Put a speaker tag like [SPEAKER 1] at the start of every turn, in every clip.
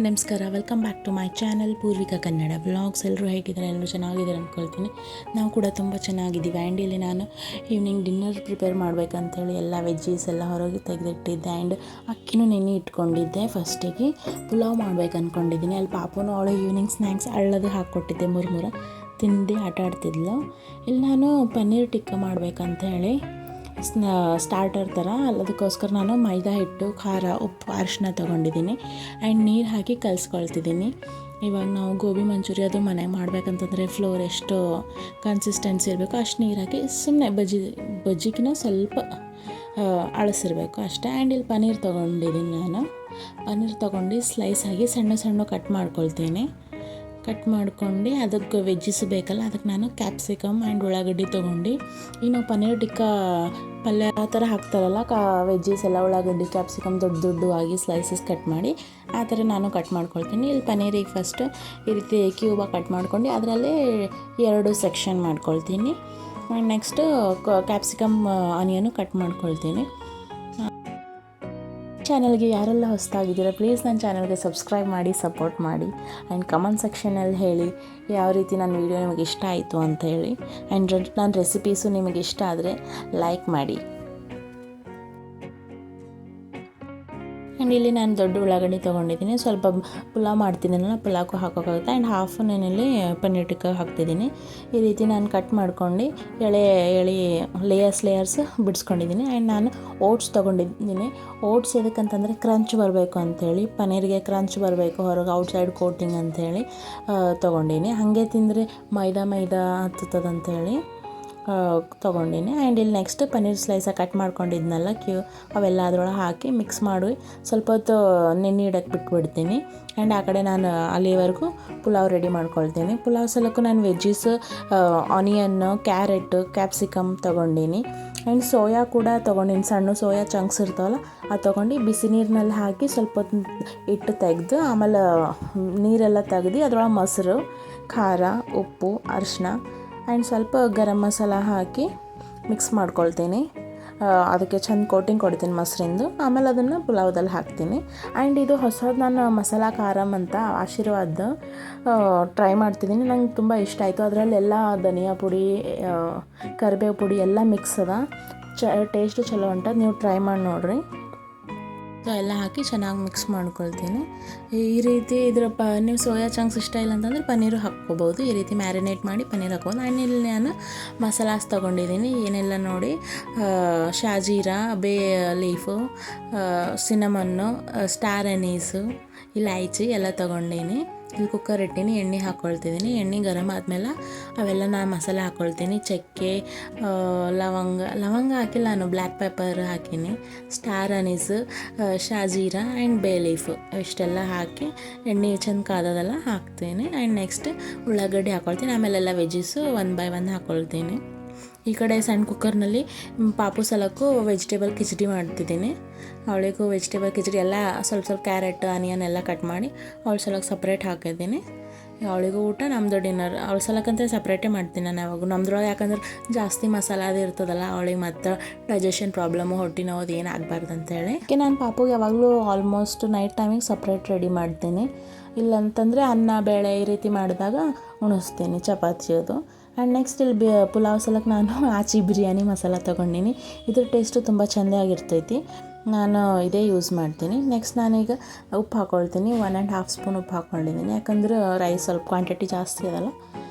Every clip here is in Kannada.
[SPEAKER 1] ನಮಸ್ಕಾರ, welcome back to my channel Purvika Kannada vlogs. ಎಲ್ಲರೂ ಹೇಗಿದ್ದಾರೆ? ಎಲ್ಲರೂ ಚೆನ್ನಾಗಿದ್ದಾರೆ ಅಂದ್ಕೊಳ್ತೀನಿ. ನಾವು ಕೂಡ ತುಂಬ ಚೆನ್ನಾಗಿದ್ದೀವಿ. ಆ್ಯಂಡ್ ಇಲ್ಲಿ ನಾನು ಈವ್ನಿಂಗ್ ಡಿನ್ನರ್ ಪ್ರಿಪೇರ್ ಮಾಡಬೇಕಂತೇಳಿ ಎಲ್ಲ ವೆಜ್ಜೀಸ್ ಎಲ್ಲ ಹೊರಗೆ ತೆಗೆದಿಟ್ಟಿದ್ದೆ. ಆ್ಯಂಡ್ ಅಕ್ಕಿನೂ ನೆನೆ ಇಟ್ಕೊಂಡಿದ್ದೆ. ಫಸ್ಟಿಗೆ ಪುಲಾವ್ ಮಾಡ್ಬೇಕು ಅಂದ್ಕೊಂಡಿದ್ದೀನಿ. ಅಲ್ಲಿ ಪಾಪುನೂ ಅವಳು ಈವ್ನಿಂಗ್ ಸ್ನ್ಯಾಕ್ಸ್ ಹಳ್ಳದು ಹಾಕ್ಕೊಟ್ಟಿದ್ದೆ, ಮುರ್ಮುರ ತಿಂದು ಆಟ ಆಡ್ತಿದ್ಲು. ಇಲ್ಲಿ ನಾನು ಪನ್ನೀರ್ ಟಿಕ್ಕ ಮಾಡ್ಬೇಕಂತ ಹೇಳಿ ಸ್ಟಾರ್ಟರ್ ಥರ ಅದಕ್ಕೋಸ್ಕರ ನಾನು ಮೈದಾ ಹಿಟ್ಟು, ಖಾರ, ಉಪ್ಪು, ಅರಿಶಿನ ತೊಗೊಂಡಿದ್ದೀನಿ. ಆ್ಯಂಡ್ ನೀರು ಹಾಕಿ ಕಲಿಸ್ಕೊಳ್ತಿದ್ದೀನಿ. ಇವಾಗ ನಾವು ಗೋಬಿ ಮಂಚೂರಿ ಅದು ಮನೆಗೆ ಮಾಡ್ಬೇಕಂತಂದರೆ ಫ್ಲೋರ್ ಎಷ್ಟು ಕನ್ಸಿಸ್ಟೆನ್ಸಿ ಇರಬೇಕು ಅಷ್ಟು ನೀರು ಹಾಕಿ ಸುಮ್ಮನೆ ಬಜ್ಜಿಗಿನ ಸ್ವಲ್ಪ ಅಳಸಿರಬೇಕು ಅಷ್ಟೇ. ಆ್ಯಂಡ್ ಇಲ್ಲಿ ಪನ್ನೀರ್ ತೊಗೊಂಡಿದ್ದೀನಿ. ನಾನು ಪನ್ನೀರ್ ತೊಗೊಂಡು ಸ್ಲೈಸ್ ಆಗಿ ಸಣ್ಣ ಸಣ್ಣ ಕಟ್ ಮಾಡ್ಕೊಳ್ತೀನಿ. ಕಟ್ ಮಾಡ್ಕೊಂಡು ಅದಕ್ಕೆ ವೆಜ್ಜಿಸ್ ಬೇಕಲ್ಲ, ಅದಕ್ಕೆ ನಾನು ಕ್ಯಾಪ್ಸಿಕಮ್ ಆ್ಯಂಡ್ ಉಳ್ಳಾಗಡ್ಡಿ ತೊಗೊಂಡು ಈಗ ನಾವು ಪನ್ನೀರ್ ಟಿಕ್ಕಾ ಪಲ್ಯ ಆ ಥರ ಹಾಕ್ತಾರಲ್ಲ ವೆಜ್ಜೀಸ್ ಎಲ್ಲ, ಉಳ್ಳಾಗಡ್ಡಿ ಕ್ಯಾಪ್ಸಿಕಮ್ ದೊಡ್ಡ ಆಗಿ ಸ್ಲೈಸಸ್ ಕಟ್ ಮಾಡಿ ಆ ಥರ ನಾನು ಕಟ್ ಮಾಡ್ಕೊಳ್ತೀನಿ. ಇಲ್ಲಿ ಪನ್ನೀರಿಗೆ ಫಸ್ಟ್ ಈ ರೀತಿ ಕ್ಯೂಬಾಗಿ ಕಟ್ ಮಾಡ್ಕೊಂಡು ಅದರಲ್ಲೇ 2 ಸೆಕ್ಷನ್ ಮಾಡ್ಕೊಳ್ತೀನಿ. ನೆಕ್ಸ್ಟು ಕ್ಯಾಪ್ಸಿಕಮ್ ಆನಿಯನು ಕಟ್ ಮಾಡ್ಕೊಳ್ತೀನಿ. ಚಾನಲ್ಗೆ ಯಾರೆಲ್ಲ ಹೊಸದಾಗಿದ್ದೀರಾ ಪ್ಲೀಸ್ ನನ್ನ ಚಾನಲ್ಗೆ ಸಬ್ಸ್ಕ್ರೈಬ್ ಮಾಡಿ, ಸಪೋರ್ಟ್ ಮಾಡಿ. ಆ್ಯಂಡ್ ಕಮೆಂಟ್ ಸೆಕ್ಷನಲ್ಲಿ ಹೇಳಿ ಯಾವ ರೀತಿ ನನ್ನ ವೀಡಿಯೋ ನಿಮಗೆ ಇಷ್ಟ ಆಯಿತು ಅಂತ ಹೇಳಿ. ಆ್ಯಂಡ್ ನನ್ನ ರೆಸಿಪೀಸು ನಿಮಗೆ ಇಷ್ಟ ಆದರೆ ಲೈಕ್ ಮಾಡಿ. ಆ್ಯಂಡ್ ಇಲ್ಲಿ ನಾನು ದೊಡ್ಡ ಉಳ್ಳಾಗಡ್ಡಿ ತೊಗೊಂಡಿದ್ದೀನಿ. ಸ್ವಲ್ಪ ಪುಲಾವ್ ಮಾಡ್ತಿದ್ದೀನಲ್ಲ, ಪುಲಾವ್ಗೂ ಹಾಕೋಕ್ಕಾಗುತ್ತೆ. ಆ್ಯಂಡ್ ಹಾಫ್ ನಾನಿಲ್ಲಿ ಪನ್ನೀರ್ ಟಿಕ್ಕ ಹಾಕ್ತಿದ್ದೀನಿ. ಈ ರೀತಿ ನಾನು ಕಟ್ ಮಾಡ್ಕೊಂಡು ಎಳೆ ಲೇಯರ್ಸ್ ಬಿಡಿಸ್ಕೊಂಡಿದ್ದೀನಿ. ಆ್ಯಂಡ್ ನಾನು ಓಟ್ಸ್ ತೊಗೊಂಡಿದ್ದೀನಿ. ಓಟ್ಸ್ ಎದಕ್ಕಂತಂದರೆ ಕ್ರಂಚ್ ಬರಬೇಕು ಅಂಥೇಳಿ, ಪನ್ನೀರಿಗೆ ಕ್ರಂಚ್ ಬರಬೇಕು, ಹೊರಗೆ ಔಟ್ಸೈಡ್ ಕೋಟಿಂಗ್ ಅಂಥೇಳಿ ತೊಗೊಂಡಿನಿ. ಹಾಗೆ ತಿಂದರೆ ಮೈದಾ ಹತ್ತದಂಥೇಳಿ ತೊಗೊಂಡಿನಿ. ಆ್ಯಂಡ್ ಇಲ್ಲಿ ನೆಕ್ಸ್ಟ್ ಪನ್ನೀರ್ ಸ್ಲೈಸಾಗಿ ಕಟ್ ಮಾಡ್ಕೊಂಡಿದ್ನಲ್ಲ ಅವೆಲ್ಲ ಅದರೊಳಗೆ ಹಾಕಿ ಮಿಕ್ಸ್ ಮಾಡಿ ಸ್ವಲ್ಪ ಹೊತ್ತು ನೆನೆ ಇಡಕ್ಕೆ ಬಿಟ್ಬಿಡ್ತೀನಿ. ಆ್ಯಂಡ್ ಆ ಕಡೆ ನಾನು ಅಲ್ಲಿವರೆಗೂ ಪುಲಾವ್ ರೆಡಿ ಮಾಡ್ಕೊಳ್ತೀನಿ. ಪುಲಾವ್ ಸಲಕ್ಕೂ ನಾನು ವೆಜ್ಜೀಸ್, ಆನಿಯನ್ನು, ಕ್ಯಾರೆಟ್, ಕ್ಯಾಪ್ಸಿಕಮ್ ತೊಗೊಂಡಿನಿ. ಆ್ಯಂಡ್ ಸೋಯಾ ಕೂಡ ತೊಗೊಂಡಿನಿ. ಸಣ್ಣ ಸೋಯಾ ಚಂಕ್ಸ್ ಇರ್ತಾವಲ್ಲ ಅದು ತೊಗೊಂಡು ಬಿಸಿ ನೀರಿನಲ್ಲಿ ಹಾಕಿ ಸ್ವಲ್ಪ ಹೊತ್ತು ಇಟ್ಟು ತೆಗೆದು ಆಮೇಲೆ ನೀರೆಲ್ಲ ತೆಗ್ದು ಅದರೊಳಗೆ ಮೊಸರು, ಖಾರ, ಉಪ್ಪು, ಅರಿಶಿನ ಆ್ಯಂಡ್ ಸ್ವಲ್ಪ ಗರಂ ಮಸಾಲ ಹಾಕಿ ಮಿಕ್ಸ್ ಮಾಡ್ಕೊಳ್ತೀನಿ. ಅದಕ್ಕೆ ಚೆಂದ ಕೋಟಿಂಗ್ ಕೊಡ್ತೀನಿ ಮೊಸರಿಂದು. ಆಮೇಲೆ ಅದನ್ನು ಪುಲಾವ್ದಲ್ಲಿ ಹಾಕ್ತೀನಿ. ಆ್ಯಂಡ್ ಇದು ಹೊಸದು ನಾನು ಮಸಾಲ ಖಾರಮ್ ಅಂತ ಆಶೀರ್ವಾದ ಟ್ರೈ ಮಾಡ್ತಿದ್ದೀನಿ. ನಂಗೆ ತುಂಬ ಇಷ್ಟ ಆಯಿತು. ಅದರಲ್ಲೆಲ್ಲ ಧನಿಯಾ ಪುಡಿ, ಕರಿಬೇವು ಪುಡಿ ಎಲ್ಲ ಮಿಕ್ಸ್ ಅದ. ಟೇಸ್ಟು ಚಲೋ ಹೊಂಟದ. ನೀವು ಟ್ರೈ ಮಾಡಿ ನೋಡಿರಿ. ಎಲ್ಲ ಹಾಕಿ ಚೆನ್ನಾಗಿ ಮಿಕ್ಸ್ ಮಾಡ್ಕೊಳ್ತೀನಿ. ಈ ರೀತಿ ನೀವು ಸೋಯಾ ಚಂಕ್ಸ್ ಇಷ್ಟ ಇಲ್ಲ ಅಂತಂದರೆ ಪನ್ನೀರು ಹಾಕ್ಕೋಬೋದು. ಈ ರೀತಿ ಮ್ಯಾರಿನೇಟ್ ಮಾಡಿ ಪನ್ನೀರ್ ಹಾಕ್ಬೋದು. ಇಲ್ಲಿ ನಾನು ಮಸಾಲಾಸ್ ತೊಗೊಂಡಿದ್ದೀನಿ. ಏನೆಲ್ಲ ನೋಡಿ, ಶಾಜೀರಾ, ಬೇ ಲೀಫು, ಸಿನಮನ್ನು, ಸ್ಟಾರ್ ಅನೀಸು, ಇಲೈಚಿ ಎಲ್ಲ ತೊಗೊಂಡೀನಿ. ಇಲ್ಲಿ ಕುಕ್ಕರ್ ಇಟ್ಟೀನಿ, ಎಣ್ಣೆ ಹಾಕ್ಕೊಳ್ತಿದ್ದೀನಿ. ಎಣ್ಣೆ ಗರಮ್ ಆದಮೇಲೆ ಅವೆಲ್ಲ ನಾನು ಮಸಾಲೆ ಹಾಕ್ಕೊಳ್ತೀನಿ. ಚಕ್ಕೆ, ಲವಂಗ ಹಾಕಿಲ್ಲ ನಾನು, ಬ್ಲ್ಯಾಕ್ ಪೆಪ್ಪರ್ ಹಾಕೀನಿ. ಸ್ಟಾರ್ ಅನೀಸ್, ಶಾಜೀರಾ ಆ್ಯಂಡ್ ಬೇ ಲೀಫು ಇಷ್ಟೆಲ್ಲ ಹಾಕಿ ಎಣ್ಣೆ ಚೆಂದ ಕಾದದೆಲ್ಲ ಹಾಕ್ತೀನಿ. ಆ್ಯಂಡ್ ನೆಕ್ಸ್ಟ್ ಉಳ್ಳಾಗಡ್ಡಿ ಹಾಕ್ಕೊಳ್ತೀನಿ. ಆಮೇಲೆಲ್ಲ ವೆಜ್ಜೀಸು 1 by 1 ಹಾಕ್ಕೊಳ್ತೀನಿ. ಈ ಕಡೆ ಸಣ್ಣ ಕುಕ್ಕರ್ನಲ್ಲಿ ಪಾಪು ಸಲಕ್ಕೂ ವೆಜಿಟೇಬಲ್ ಕಿಚಡಿ ಮಾಡ್ತಿದ್ದೀನಿ. ಅವಳಿಗೂ ವೆಜಿಟೇಬಲ್ ಕಿಚಡಿ ಎಲ್ಲ ಸ್ವಲ್ಪ ಕ್ಯಾರೆಟ್, ಆನಿಯನ್ ಎಲ್ಲ ಕಟ್ ಮಾಡಿ ಅವಳ ಸಲಕ್ಕೆ ಸಪ್ರೇಟ್ ಹಾಕಿದ್ದೀನಿ. ಅವಳಿಗೂ ಊಟ, ನಮ್ಮದು ಡಿನ್ನರ್. ಅವಳ ಸಲಕ್ಕಂತ ಸಪ್ರೇಟೇ ಮಾಡ್ತೀನಿ ನಾನು ಯಾವಾಗ. ನಮ್ದ್ರೊಳಗೆ ಯಾಕಂದ್ರೆ ಜಾಸ್ತಿ ಮಸಾಲ ಅದು ಇರ್ತದಲ್ಲ, ಅವಳಿಗೆ ಮತ್ತು ಡೈಜೆಷನ್ ಪ್ರಾಬ್ಲಮ್ಮು, ಹೊಟ್ಟೆ ನೋವು ಏನು ಆಗಬಾರ್ದು ಅಂತೇಳಿ ನಾನು ಪಾಪುಗೆ ಯಾವಾಗಲೂ ಆಲ್ಮೋಸ್ಟ್ ನೈಟ್ ಟೈಮಿಗೆ ಸಪ್ರೇಟ್ ರೆಡಿ ಮಾಡ್ತೀನಿ. ಇಲ್ಲಂತಂದರೆ ಅನ್ನ ಬೇಳೆ ಈ ರೀತಿ ಮಾಡಿದಾಗ ಉಣಿಸ್ತೀನಿ, ಚಪಾತಿ ಅದು. ಆ್ಯಂಡ್ ನೆಕ್ಸ್ಟ್ ಇಲ್ಲಿ ಪುಲಾವ್ ಸಲಕ್ಕೆ ನಾನು ಆಚಿ ಬಿರಿಯಾನಿ ಮಸಾಲ ತೊಗೊಂಡಿನಿ. ಇದ್ರ ಟೇಸ್ಟು ತುಂಬ ಚೆಂದಾಗಿರ್ತೈತಿ. ನಾನು ಇದೇ ಯೂಸ್ ಮಾಡ್ತೀನಿ. ನೆಕ್ಸ್ಟ್ ನಾನೀಗ ಉಪ್ಪು ಹಾಕ್ಕೊಳ್ತೀನಿ. 1.5 ಸ್ಪೂನ್ ಉಪ್ಪು ಹಾಕ್ಕೊಂಡಿದ್ದೀನಿ. ಯಾಕಂದ್ರೆ ರೈಸ್ ಸ್ವಲ್ಪ ಕ್ವಾಂಟಿಟಿ ಜಾಸ್ತಿ ಅದಲ್ಲ,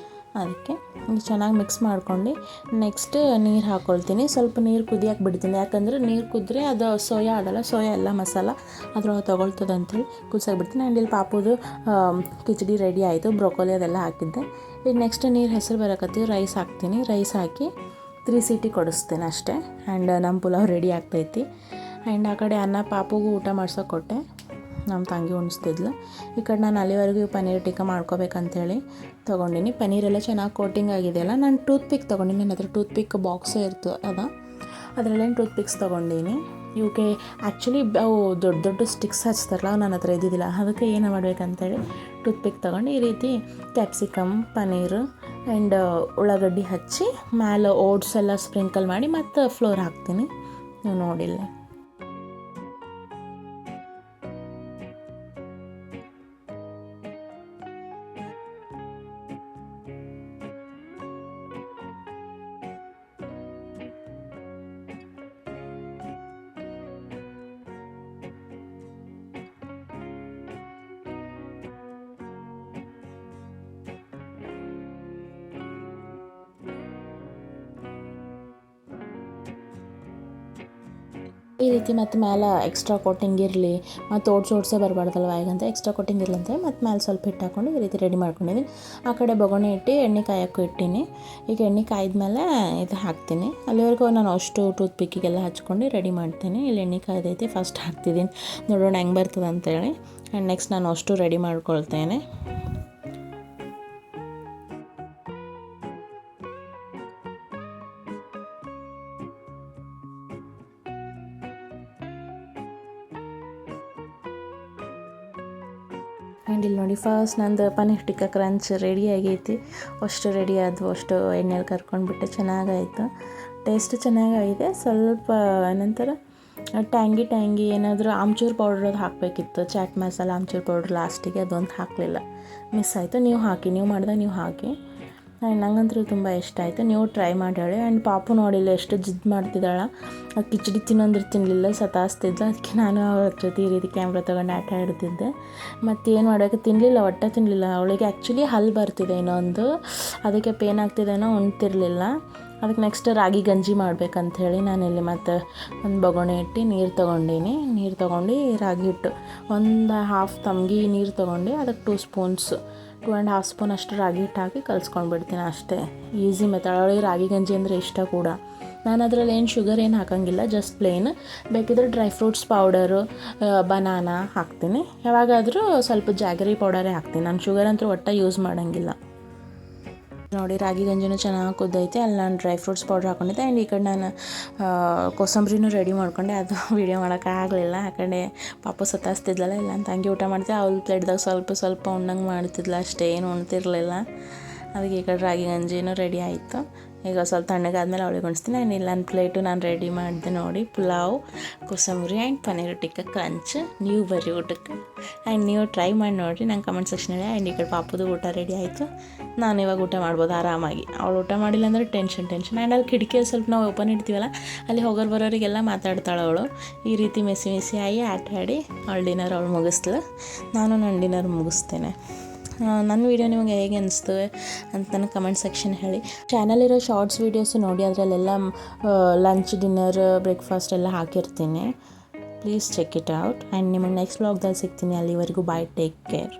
[SPEAKER 1] ಅದಕ್ಕೆ ಚೆನ್ನಾಗಿ ಮಿಕ್ಸ್ ಮಾಡ್ಕೊಂಡು ನೆಕ್ಸ್ಟ್ ನೀರು ಹಾಕ್ಕೊಳ್ತೀನಿ. ಸ್ವಲ್ಪ ನೀರು ಕುದಿಯೋಕೆ ಬಿಡ್ತೀನಿ. ಯಾಕಂದರೆ ನೀರು ಕುದ್ರೆ ಅದು ಸೋಯಾ ಅದಲ್ಲ, ಸೋಯಾ ಎಲ್ಲ ಮಸಾಲ ಅದ್ರೊಳಗೆ ತೊಗೊಳ್ತದೆ ಅಂಥೇಳಿ ಕುದಿಸೋಕೆ ಬಿಡ್ತೀನಿ. ಆ್ಯಂಡ್ ಇಲ್ಲಿ ಪಾಪುದು ಕಿಚಡಿ ರೆಡಿ ಆಯಿತು. ಬ್ರೊಕೊಲಿ ಅದೆಲ್ಲ ಹಾಕಿದ್ದೆ. ಈಗ ನೆಕ್ಸ್ಟ್ ನೀರು ಹೆಸರು ಬರೋಕತ್ತೀವಿ, ರೈಸ್ ಹಾಕ್ತೀನಿ. ರೈಸ್ ಹಾಕಿ 3 ಸೀಟಿ ಕೊಡಿಸ್ತೀನಿ ಅಷ್ಟೇ. ಆ್ಯಂಡ್ ನಮ್ಮ ಪುಲಾವ್ ರೆಡಿ ಆಗ್ತೈತಿ. ಆ್ಯಂಡ್ ಆ ಕಡೆ ಅನ್ನ ಪಾಪುಗೂ ಊಟ ಮಾಡ್ಸೋಕೆ ಕೊಟ್ಟೆ. ನಮ್ಮ ತಂಗಿ ಉಣಿಸ್ತಿದ್ಲು. ಈ ಕಡೆ ನಾನು ಅಲ್ಲಿವರೆಗೂ ಪನ್ನೀರ್ ಟಿಕ್ಕ ಮಾಡ್ಕೋಬೇಕಂತೇಳಿ ತೊಗೊಂಡಿನಿ. ಪನ್ನೀರೆಲ್ಲ ಚೆನ್ನಾಗಿ ಕೋಟಿಂಗ್ ಆಗಿದೆಯಲ್ಲ, ನಾನು ಟೂತ್ ಪಿಕ್ ತೊಗೊಂಡಿನಿ. ನನ್ನ ಹತ್ರ ಟೂತ್ ಪಿಕ್ ಬಾಕ್ಸೇ ಅದರಲ್ಲೇನು ಟೂತ್ ಪಿಕ್ಸ್ ತೊಗೊಂಡಿನಿ. ಇವಕ್ಕೆ ಆ್ಯಕ್ಚುಲಿ ಅವು ದೊಡ್ಡ ಸ್ಟಿಕ್ಸ್ ಹಚ್ತಾರಲ್ಲ, ನನ್ನ ಹತ್ರ ಇದ್ದಿದ್ದಿಲ್ಲ. ಅದಕ್ಕೆ ಏನು ಮಾಡ್ಬೇಕಂತೇಳಿ ಟೂತ್ ಪಿಕ್ ತೊಗೊಂಡು ಈ ರೀತಿ ಕ್ಯಾಪ್ಸಿಕಮ್, ಪನ್ನೀರು ಆ್ಯಂಡ್ ಉಳ್ಳಾಗಡ್ಡಿ ಹಚ್ಚಿ ಮ್ಯಾಲೆ ಓಟ್ಸ್ ಎಲ್ಲ ಸ್ಪ್ರಿಂಕಲ್ ಮಾಡಿ ಮತ್ತು ಫ್ಲೋರ್ ಹಾಕ್ತೀನಿ. ನೀವು ನೋಡಿಲ್ಲ. ಈ ರೀತಿ ಮತ್ತು ಮೇಲೆ ಎಕ್ಸ್ಟ್ರಾ ಕೋಟಿಂಗ್ ಇರಲಿ ಮತ್ತು ಓಡ್ಸೆ ಬರಬಾರ್ದಲ್ವ ಹೇಗಂತ ಎಕ್ಸ್ಟ್ರಾ ಕೋಟಿಂಗ್ ಇರಲಿ ಅಂತ ಮತ್ತು ಮೇಲೆ ಸ್ವಲ್ಪ ಹಿಟ್ಟು ಹಾಕ್ಕೊಂಡು ಈ ರೀತಿ ರೆಡಿ ಮಾಡ್ಕೊಂಡಿದ್ದೀನಿ. ಆ ಕಡೆ ಬೊಗಣೆ ಇಟ್ಟು ಎಣ್ಣೆ ಕಾಯೋಕ್ಕೂ ಇಟ್ಟೀನಿ. ಈಗ ಎಣ್ಣೆ ಕಾಯ್ದ್ಮೇಲೆ ಇದು ಹಾಕ್ತೀನಿ. ಅಲ್ಲಿವರೆಗೂ ನಾನು ಅಷ್ಟು ಟೂತ್ ಪಿಕ್ಕಿಗೆಲ್ಲ ಹಚ್ಕೊಂಡು ರೆಡಿ ಮಾಡ್ತೀನಿ. ಇಲ್ಲಿ ಎಣ್ಣೆ ಕಾಯ್ದೈತಿ, ಫಸ್ಟ್ ಹಾಕ್ತಿದ್ದೀನಿ, ನೋಡೋಣ ಹೆಂಗೆ ಬರ್ತದೆ ಅಂತೇಳಿ. ಆ್ಯಂಡ್ ನೆಕ್ಸ್ಟ್ ನಾನು ಅಷ್ಟು ರೆಡಿ ಮಾಡ್ಕೊಳ್ತೇನೆ. ಆ್ಯಂಡ್ ಇಲ್ಲಿ ನೋಡಿ ಫಸ್ಟ್ ನಂದು ಪನ್ನೀರ್ ಟಿಕ್ಕಾ ಕ್ರಂಚ್ ರೆಡಿ ಆಗೈತಿ. ಅಷ್ಟು ರೆಡಿ ಆದವು, ಅಷ್ಟು ಎಣ್ಣೆಲಿ ಕರ್ಕೊಂಡ್ಬಿಟ್ಟೆ, ಚೆನ್ನಾಗಾಯಿತು. ಟೇಸ್ಟ್ ಚೆನ್ನಾಗಾಗಿದೆ. ಸ್ವಲ್ಪ ಏನಂತಾರೆ ಟ್ಯಾಂಗಿ ಏನಾದರೂ ಆಮ್ಚೂರು ಪೌಡ್ರ್ ಅದು ಹಾಕಬೇಕಿತ್ತು, ಚಾಟ್ ಮಸಾಲ ಆಮ್ಚೂರು ಪೌಡ್ರ್ ಲಾಸ್ಟಿಗೆ, ಅದೊಂದು ಹಾಕಲಿಲ್ಲ, ಮಿಸ್ ಆಯಿತು. ನೀವು ಹಾಕಿ, ನೀವು ಮಾಡಿದಾಗ ನೀವು ಹಾಕಿ. ಆ್ಯಂಡ್ ನಂಗಂತೂ ತುಂಬ ಇಷ್ಟ ಆಯಿತು. ನೀವು ಟ್ರೈ ಮಾಡಿ ಹೇಳಿ. ಆ್ಯಂಡ್ ಪಾಪು ನೋಡಿಲ್ಲ ಎಷ್ಟು ಜಿದ್ದು ಮಾಡ್ತಿದ್ದಾಳ, ಕಿಚಡಿ ತಿನ್ನೋಂದ್ರೆ ತಿನ್ನಲಿಲ್ಲ, ಸತಾಸ್ತಿದ್ದ. ಅದಕ್ಕೆ ನಾನು ಅವ್ರ ಜೊತೆ ಈ ರೀತಿ ಕ್ಯಾಮ್ರಾ ತೊಗೊಂಡು ಆಟ ಆಡ್ತಿದ್ದೆ. ಮತ್ತು ಏನು ಮಾಡಬೇಕು, ತಿನ್ನಲಿಲ್ಲ, ಒಟ್ಟೆ ತಿನ್ನಲಿಲ್ಲ. ಅವಳಿಗೆ ಆ್ಯಕ್ಚುಲಿ ಹಲ್ಲು ಬರ್ತಿದೆ ಇನ್ನೊಂದು, ಅದಕ್ಕೆ ಪೇನ್ ಆಗ್ತಿದೇನೋ, ಉಣ್ತಿರ್ಲಿಲ್ಲ. ಅದಕ್ಕೆ ನೆಕ್ಸ್ಟ್ ರಾಗಿ ಗಂಜಿ ಮಾಡ್ಬೇಕಂಥೇಳಿ ನಾನಿಲ್ಲಿ ಮತ್ತು ಒಂದು ಬೊಗಣೆ ಇಟ್ಟು ನೀರು ತೊಗೊಂಡೀನಿ. ನೀರು ತೊಗೊಂಡು ರಾಗಿ ಹಿಟ್ಟು ಒಂದು ಹಾಫ್ ತಮ್ಗೆ ನೀರು ತೊಗೊಂಡು ಅದಕ್ಕೆ 2 ಸ್ಪೂನ್ಸ್ 2.5 ಸ್ಪೂನ್ ಅಷ್ಟು ರಾಗಿ ಹಿಟ್ಟು ಹಾಕಿ ಕಲಿಸ್ಕೊಂಡು ಬಿಡ್ತೀನಿ ಅಷ್ಟೇ. Easy method. ಅವಳಿಗೆ ರಾಗಿ ಗಂಜಿ ಅಂದರೆ ಇಷ್ಟ ಕೂಡ. ನಾನು ಅದರಲ್ಲಿ ಏನು ಶುಗರ್ ಏನು ಹಾಕೋಂಗಿಲ್ಲ, ಜಸ್ಟ್ ಪ್ಲೇನ್. ಬೇಕಿದ್ರೆ ಡ್ರೈ ಫ್ರೂಟ್ಸ್ ಪೌಡರು, ಬನಾನಾ ಹಾಕ್ತೀನಿ. ಯಾವಾಗಾದರೂ ಸ್ವಲ್ಪ ಜಾಗರಿ ಪೌಡರೇ ಹಾಕ್ತೀನಿ. ನಾನು ಶುಗರ್ ಅಂತೂ ಒಟ್ಟು ಯೂಸ್ ಮಾಡೋಂಗಿಲ್ಲ. ನೋಡಿ ರಾಗಿ ಗಂಜಿನೂ ಚೆನ್ನಾಗಿ ಕುದ್ದೈತೆ. ಅಲ್ಲಿ ನಾನು ಡ್ರೈ ಫ್ರೂಟ್ಸ್ ಪೌಡ್ರ್ ಹಾಕ್ಕೊಂಡಿದ್ದೆ. ಆ್ಯಂಡ್ ಈ ಕಡೆ ನಾನು ಕೋಸಂಬರಿನೂ ರೆಡಿ ಮಾಡ್ಕೊಂಡೆ. ಅದು ವೀಡಿಯೋ ಮಾಡೋಕ್ಕಾಗಲಿಲ್ಲ, ಆ ಕಡೆ ಪಾಪು ಸತಾಸ್ತಿದ್ಲಲ್ಲ, ಇಲ್ಲ ಅಂತ ಹಂಗೆ ಊಟ ಮಾಡ್ತಿದ್ದೆ. ಅವ್ಳ ಪ್ಲೇಟ್ದಾಗ ಸ್ವಲ್ಪ ಉಣ್ಣಂಗೆ ಮಾಡ್ತಿದ್ಲ, ಅಷ್ಟೇ, ಏನು ಉಣ್ತಿರ್ಲಿಲ್ಲ. ಅದಕ್ಕೆ ಈ ಕಡೆ ರಾಗಿ ಗಂಜಿನೂ ರೆಡಿ ಆಯಿತು. ಈಗ ಸ್ವಲ್ಪ ತಣ್ಣಗಾದ್ಮೇಲೆ ಅವಳಿಗೆ ಉಣಿಸ್ತೀನಿ. ಆ್ಯಂಡ್ ಇಲ್ಲಿ ನನ್ನ ಪ್ಲೇಟು ನಾನು ರೆಡಿ ಮಾಡಿದೆ ನೋಡಿ, ಪುಲಾವ್, ಕೋಸಂಬರಿ ಆ್ಯಂಡ್ ಪನ್ನೀರ್ ಟಿಕ್ಕಾ ಕ್ರಂಚ್. ನೀವು ಬರ್ರಿ ಊಟಕ್ಕೆ, ಆ್ಯಂಡ್ ನೀವು ಟ್ರೈ ಮಾಡಿ ನೋಡಿರಿ, ನಂಗೆ ಕಮೆಂಟ್ ಸೆಕ್ಷನಲ್ಲಿ. ಆ್ಯಂಡ್ ಈ ಕಡೆ ಪಾಪುದು ಊಟ ರೆಡಿ ಆಯಿತು. ನಾನು ಇವಾಗ ಊಟ ಮಾಡ್ಬೋದು ಆರಾಮಾಗಿ. ಅವಳು ಊಟ ಮಾಡಿಲ್ಲ ಅಂದರೆ ಟೆನ್ಷನ್. ಆ್ಯಂಡ್ ಅಲ್ಲಿ ಕಿಟಕಿಯಲ್ಲಿ ಸ್ವಲ್ಪ ನಾವು ಓಪನ್ ಇಡ್ತೀವಲ್ಲ, ಅಲ್ಲಿ ಹೋಗೋರು ಬರೋರಿಗೆಲ್ಲ ಮಾತಾಡ್ತಾಳೆ ಅವಳು. ಈ ರೀತಿ ಮೆಸಿ ಆಗಿ ಆಟ ಆಡಿ ಅವಳು ಡಿನ್ನರ್ ಅವಳು ಮುಗಿಸ್ಲು. ನಾನು ನನ್ನ ಡಿನ್ನರ್ ಮುಗಿಸ್ತೇನೆ. ನನ್ನ ವೀಡಿಯೋ ನಿಮಗೆ ಹೇಗೆ ಅನಿಸ್ತವೆ ಅಂತ ನನಗೆ ಕಮೆಂಟ್ ಸೆಕ್ಷನ್ ಹೇಳಿ. ಚಾನಲಿರೋ ಶಾರ್ಟ್ಸ್ ವೀಡಿಯೋಸು ನೋಡಿ, ಅದರಲ್ಲೆಲ್ಲ ಲಂಚ್, ಡಿನ್ನರ್, ಬ್ರೇಕ್ಫಾಸ್ಟ್ ಎಲ್ಲ ಹಾಕಿರ್ತೀನಿ. Please check it out. And ನಿಮಗೆ ನೆಕ್ಸ್ಟ್ ವ್ಲಾಗ್ದಲ್ಲಿ ಸಿಗ್ತೀನಿ. ಅಲ್ಲಿವರೆಗೂ ಬಾಯ್, ಟೇಕ್ ಕೇರ್.